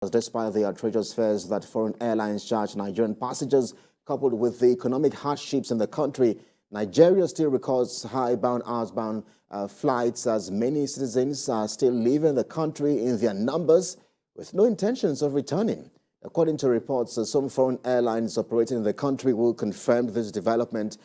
Despite the outrageous fares that foreign airlines charge Nigerian passengers, coupled with the economic hardships in the country, Nigeria still records high-bound, outbound flights as many citizens are still leaving the country in their numbers with no intentions of returning. According to reports, some foreign airlines operating in the country will confirm this development.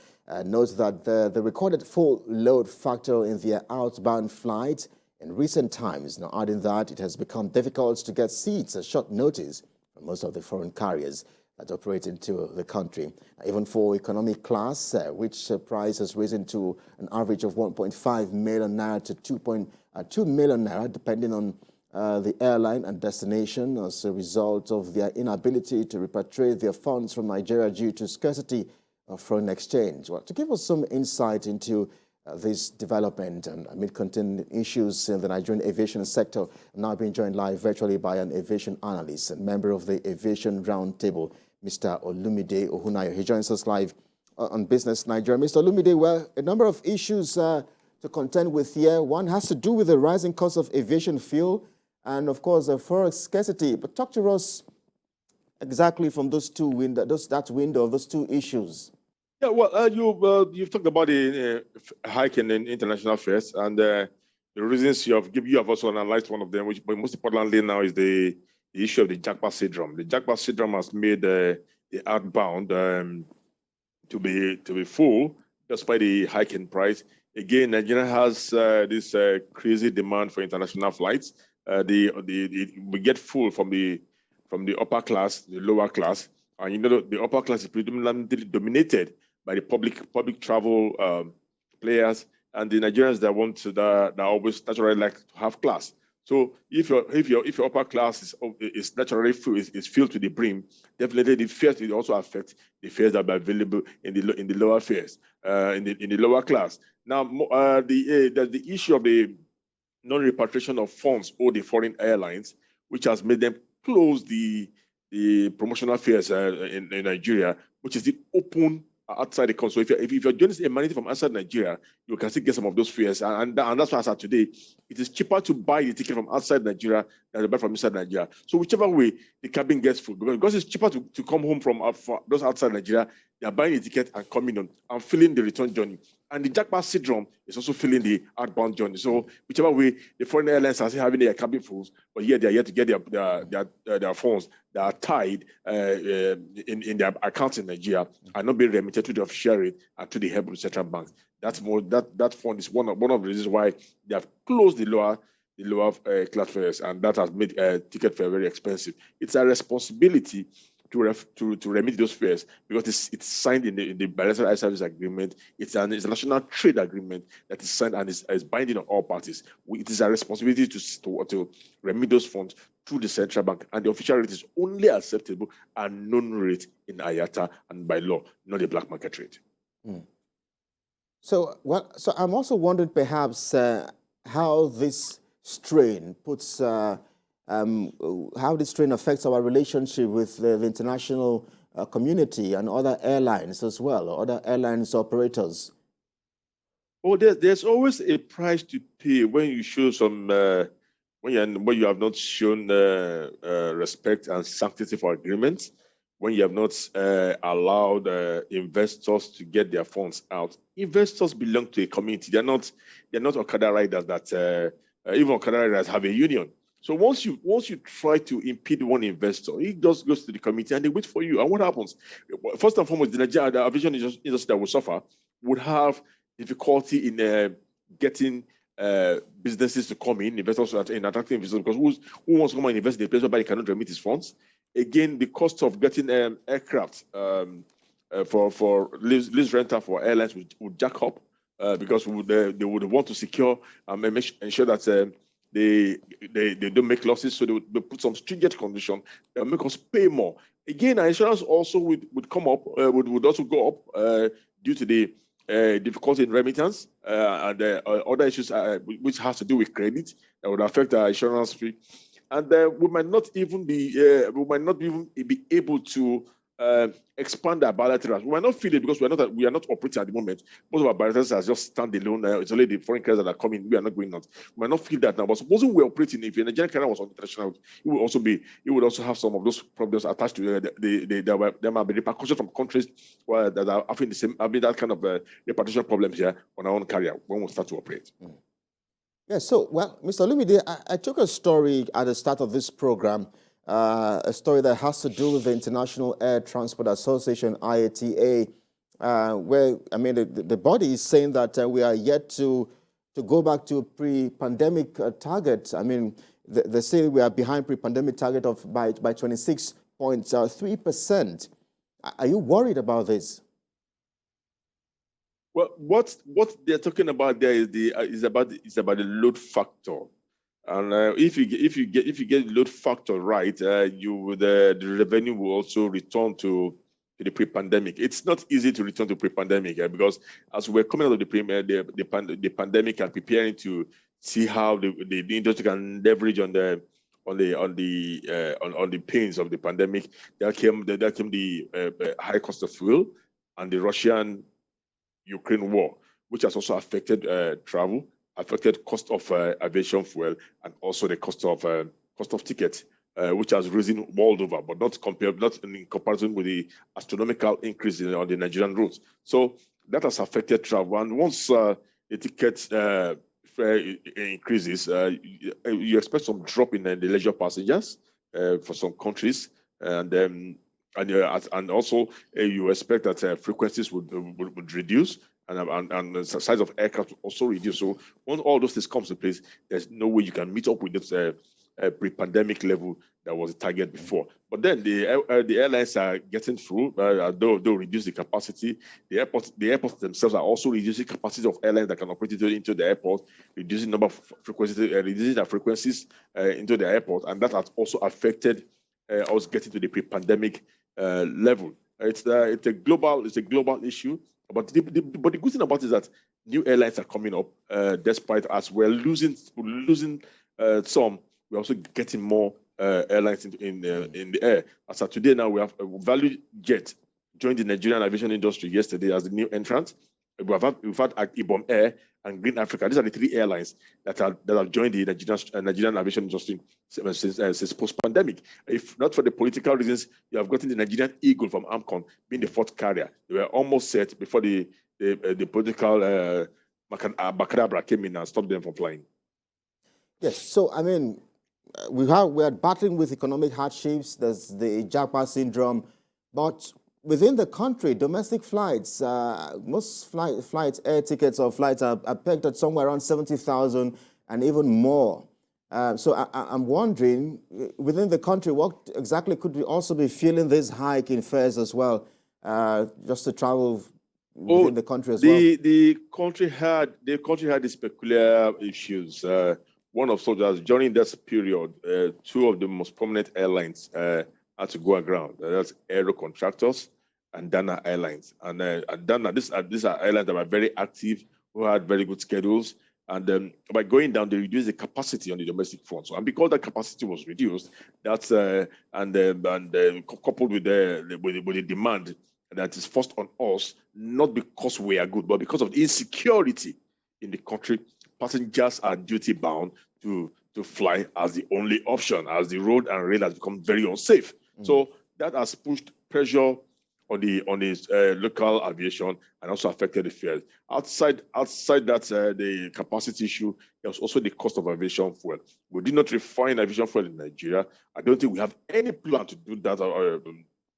Note that the recorded full load factor in their outbound flights in recent times, now adding that it has become difficult to get seats at short notice for most of the foreign carriers that operate into the country. Even for economic class, which price has risen to an average of 1.5 million naira to 2.2 million naira, depending on the airline and destination, as a result of their inability to repatriate their funds from Nigeria due to scarcity of foreign exchange. Well, to give us some insight into this development and amid contending issues in the Nigerian aviation sector, I'm now being joined live virtually by an aviation analyst and member of the Aviation Round-Table, Mr. Olumide Ohunanyo. He joins us live on Business Nigeria. Mr. Olumide, well, a number of issues to contend with here. One has to do with the rising cost of aviation fuel and, of course, the forex scarcity. But talk to us exactly from those two that window of those two issues. Yeah, well, you've talked about the hike in international fares, and the reasons you have also analyzed one of them, which, but most importantly now, is the issue of the jackpot syndrome. The jackpot syndrome has made the outbound to be full despite the hike in price. Again, Nigeria has this crazy demand for international flights. We get full from the upper class, the lower class, and you know the upper class is predominantly dominated by the public travel players and the Nigerians that always naturally like to have class. So if your upper class is naturally full, is filled to the brim, definitely the fares will also affect the fares that are available in the lower fares, in the lower class. Now, the issue of the non-repatriation of funds owed the foreign airlines, which has made them close the promotional fares in Nigeria, which is the open outside the country. So if you're doing a money from outside Nigeria, you can still get some of those fares. And that's why, as of today, it is cheaper to buy the ticket from outside Nigeria than to buy from inside Nigeria. So whichever way, the cabin gets full. Because it's cheaper to come home from those outside Nigeria, they are buying the ticket and coming on and filling the return journey. And the jackpot syndrome is also filling the outbound journey. So whichever way, the foreign airlines are still having their cabin fulls, but here they are yet to get their funds that are tied in their accounts in Nigeria and not being remitted to the official rate and to the help of the central banks. That fund is one of the reasons why they have closed the lower class fares, and that has made ticket fare very expensive. It's a responsibility to remit those fares because it's signed in the bilateral air service agreement. It's an international trade agreement that is signed and is binding on all parties. It is a responsibility to remit those funds through the central bank, and the official rate is only acceptable at known rate in IATA and by law, not the black market rate. So I'm also wondering perhaps how this strain how this strain affects our relationship with the international community and other airlines as well, or other airlines operators. Oh, there's always a price to pay when you show some when you have not shown respect and sanctity for agreements, when you have not allowed investors to get their funds out. Investors belong to a community. They're not Okada riders that even Okada riders have a union. So once you try to impede one investor, he just goes to the committee and they wait for you. And what happens? First and foremost, the aviation industry that will suffer would have difficulty in getting businesses to come in, investors in attracting investors, because who wants to come and invest in a place where they cannot remit his funds? Again, the cost of getting aircraft for lease rental for airlines would jack up because they would want to secure and ensure that they don't make losses, so they put some stringent condition that make us pay more. Again, our insurance also would come up, would also go up due to the difficulty in remittance and other issues which has to do with credit that would affect our insurance fee. And we might not even be able to expand our bilaterals. We might not feel it because we are not operating at the moment. Most of our bilaterals are just standalone. It's only the foreign carriers that are coming. We are not going out. We might not feel that now. But supposing we're operating, if a Nigerian carrier was on international, it would also have some of those problems attached to it. There might be repercussions from countries that are having the same, that kind of repatriation problems here on our own carrier when we start to operate. Yeah, so, well, Mr. Olumide, I took a story at the start of this program, a story that has to do with the International Air Transport Association, IATA, where, I mean, the body is saying that we are yet to go back to pre-pandemic targets. I mean, they say we are behind pre-pandemic target of by 26.3%. Are you worried about this? Well, what they're talking about there is about the load factor, and if you get load factor right, the revenue will also return to the pre-pandemic. It's not easy to return to pre-pandemic because as we're coming out of the pandemic and preparing to see how the industry can leverage on the pains of the pandemic, there came the high cost of fuel and the Russian-Ukraine war, which has also affected travel, affected cost of aviation fuel, and also the cost of tickets, which has risen world over, but not in comparison with the astronomical increase on the Nigerian routes. So that has affected travel. And once the ticket fare increases, you expect some drop in the leisure passengers for some countries, and also you expect that frequencies would reduce, and the size of aircraft will also reduce. So when all those things comes to place, there's no way you can meet up with this pre-pandemic level that was the target before. But then the airlines are getting through. They'll reduce the capacity. The airports themselves are also reducing capacity of airlines that can operate into the airport, reducing number of frequencies, reducing their frequencies into the airport, and that has also affected us getting to the pre-pandemic level. It's a global issue. But the good thing about it is that new airlines are coming up, despite us we're losing some. We're also getting more airlines in the air. As of today, now we have Value Jet joined the Nigerian aviation industry yesterday as the new entrant. We've had Ibom Air and Green Africa. These are the three airlines that have joined the Nigerian aviation industry since post-pandemic. If not for the political reasons, you have gotten the Nigerian Eagle from AMCON being the fourth carrier. They were almost set before the political Bakadabra came in and stopped them from flying. Yes, so I mean, we are battling with economic hardships. There's the Japa syndrome, but within the country, domestic flights, most flights, air tickets or flights are pegged at somewhere around 70,000 and even more. So I'm wondering, within the country, what exactly could we also be feeling this hike in fares as well, just to travel within the country as well? The country had these peculiar issues. One of soldiers during this period, two of the most prominent airlines had to go aground. That's Aero Contractors and Dana Airlines. And Dana, these are airlines that were very active, who had very good schedules. And by going down, they reduced the capacity on the domestic front. So, and because that capacity was reduced, that's coupled with the demand that is forced on us, not because we are good, but because of the insecurity in the country, passengers are duty bound to fly as the only option, as the road and rail has become very unsafe. So that has pushed pressure on the local aviation and also affected the fares. Outside that, the capacity issue, there was also the cost of aviation fuel. We did not refine aviation fuel in Nigeria. I don't think we have any plan to do that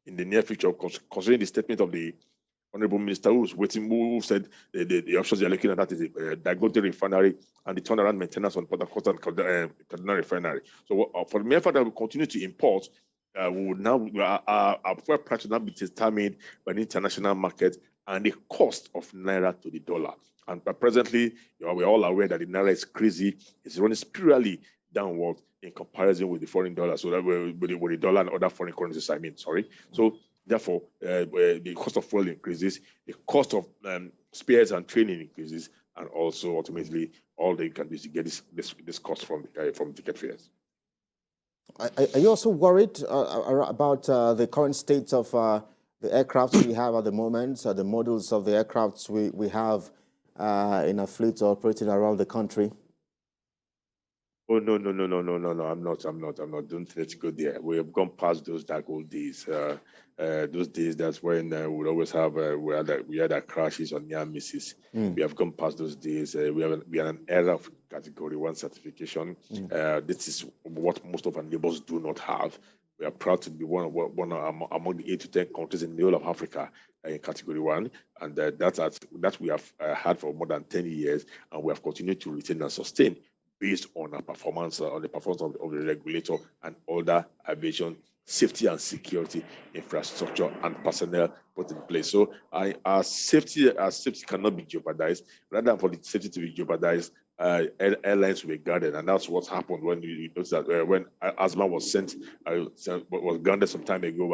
in the near future, considering the statement of the Honorable Minister who said the options they're looking at that is the Dangote refinery and the turnaround maintenance on Port Harcourt and Kaduna refinery. So for the mere fact that we continue to import, our fuel price will now be determined by the international market and the cost of naira to the dollar. And presently, we're all aware that the naira is crazy. It's running spirally downward in comparison with the foreign dollar. So that with the dollar and other foreign currencies, So therefore, the cost of fuel increases, the cost of spares and training increases, and also ultimately all they can do is get this cost from ticket fares. Are you also worried about the current state of the aircrafts we have at the moment, the models of the aircrafts we have in our fleet operating around the country? Oh no! I'm not. Don't let's go there. We have gone past those dark old days. Those days that's when we'd always have we had our crashes on near misses. We have gone past those days. We are an era of Category 1 certification. This is what most of our neighbors do not have. We are proud to be one among the 8 to 10 countries in the whole of Africa in Category 1, and that we have had for more than 10 years, and we have continued to retain and sustain based on our performance, on the performance of the regulator and other aviation safety and security infrastructure and personnel put in place. So our safety cannot be jeopardized. Rather than for the safety to be jeopardized, airlines will be guarded, and that's what happened when you notice that when ASMA was grounded some time ago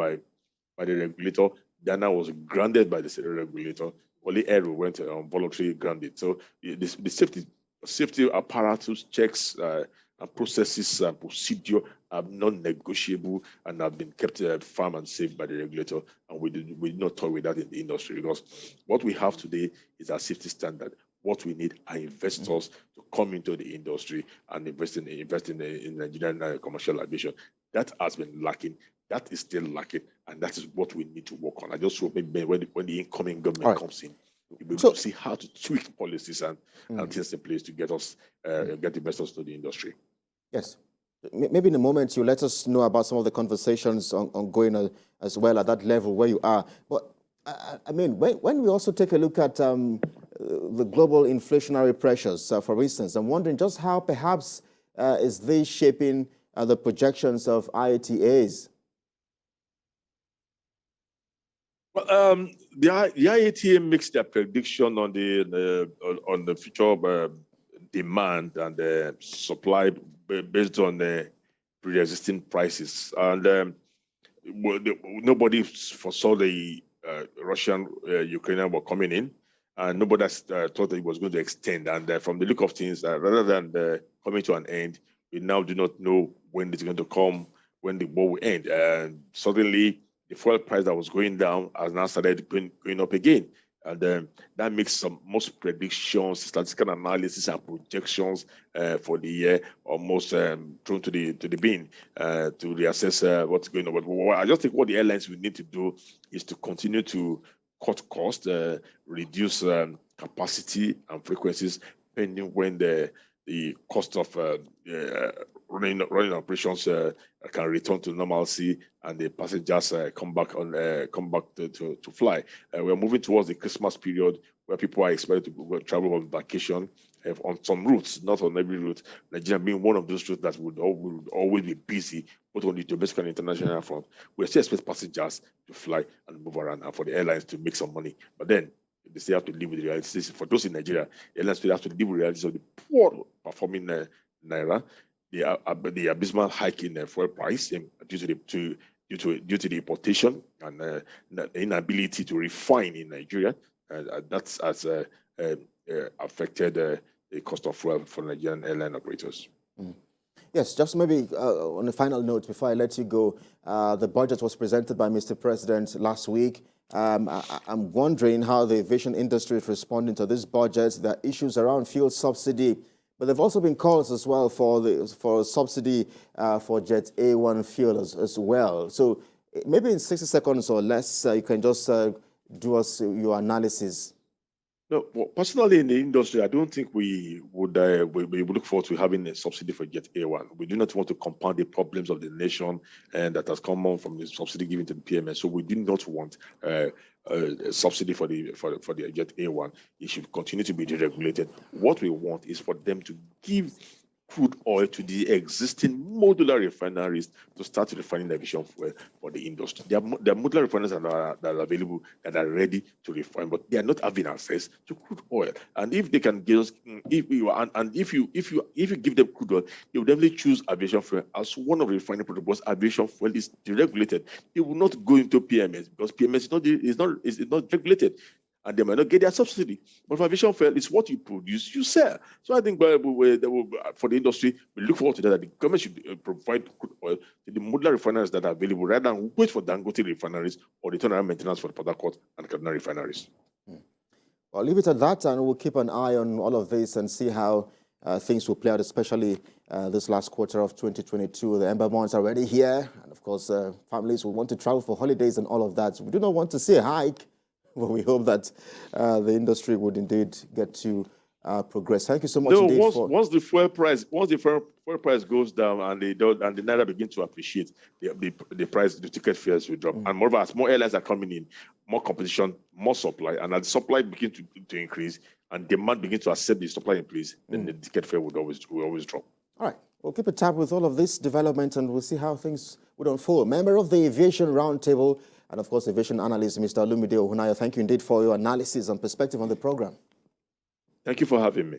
by the regulator. Ghana was grounded by the regulator. Only Air went on voluntary grounded. So the safety apparatus checks and processes and procedure are non-negotiable and have been kept firm and safe by the regulator, and we do not toy with that in the industry, because what we have today is our safety standard. What we need are investors to come into the industry and invest in Nigerian commercial aviation. That has been lacking. That is still lacking, and that is what we need to work on. I just hope maybe when the incoming government comes in, we'll be able to see how to tweak policies and things in place to get the investors to the industry. Yes. Maybe in a moment you let us know about some of the conversations ongoing as well at that level where you are. But I mean, when we also take a look at the global inflationary pressures, for instance, I'm wondering just how perhaps is this shaping the projections of IATAs? Well, the IATA makes their prediction on the future demand and supply based on the pre-existing prices, and nobody foresaw the Russian-Ukrainian war coming in, and nobody thought that it was going to extend. And from the look of things, rather than coming to an end, we now do not know when it's going to come, when the war will end. And suddenly, the fuel price that was going down has now started going up again. And that makes most predictions, statistical analysis, and projections for the year almost thrown to the bin to reassess what's going on. But I just think what the airlines will need to do is to continue to cut costs, reduce capacity and frequencies, depending when the cost of running operations can return to normalcy and the passengers come back to fly. We're moving towards the Christmas period where people are expected to travel on vacation on some routes, not on every route. Nigeria being one of those routes that would always be busy, both on the domestic and international front. We still expect passengers to fly and move around, and for the airlines to make some money. But then they still have to live with the realities. For those in Nigeria, airlines still have to live with the realities of the poor performing Naira, the abysmal hike in fuel price due to the importation and the inability to refine in Nigeria. That's has affected the cost of fuel for Nigerian airline operators. Yes, just maybe on a final note, before I let you go, the budget was presented by Mr. President last week. I'm wondering how the aviation industry is responding to this budget. There are issues around fuel subsidy, but there have also been calls as well for subsidy for Jet A1 fuel as well. So maybe in 60 seconds or less, you can just do us your analysis. No, well, personally in the industry, I don't think we would look forward to having a subsidy for Jet A1. We do not want to compound the problems of the nation and that has come on from the subsidy given to the PMS. So we do not want a subsidy for the Jet A1. It should continue to be deregulated. What we want is for them to give crude oil to the existing modular refineries to start refining aviation fuel for the industry. There are modular refineries that are available, that are ready to refine, but they are not having access to crude oil. And if they can give us, if you give them crude oil, they will definitely choose aviation fuel as one of the refining protocols. Aviation fuel is deregulated. They will not go into PMS because PMS is not regulated. and they might not get their subsidy. But for aviation fuel, it's what you produce, you sell. So I think for the industry, we look forward to that the government should provide crude oil to the modular refineries that are available rather than wait for Dangote refineries or the turnaround maintenance for the Port Harcourt and Kaduna refineries. I'll leave it at that, and we'll keep an eye on all of this and see how things will play out, especially this last quarter of 2022. The Ember months are already here, and of course, families will want to travel for holidays and all of that. We do not want to see a hike, but we hope that the industry would indeed get to progress. Thank you so much. Once the fuel price goes down and the naira begin to appreciate, the price, the ticket fares will drop. And moreover, as more airlines are coming in, more competition, more supply, and as the supply begin to increase and demand begin to accept the supply in place, then the ticket fare will always drop. All right, we'll keep a tab with all of this development, and we'll see how things would unfold. Member of the Aviation Round-Table and of course aviation analyst, Mr. Olumide Ohunanyo, thank you indeed for your analysis and perspective on the program. Thank you for having me.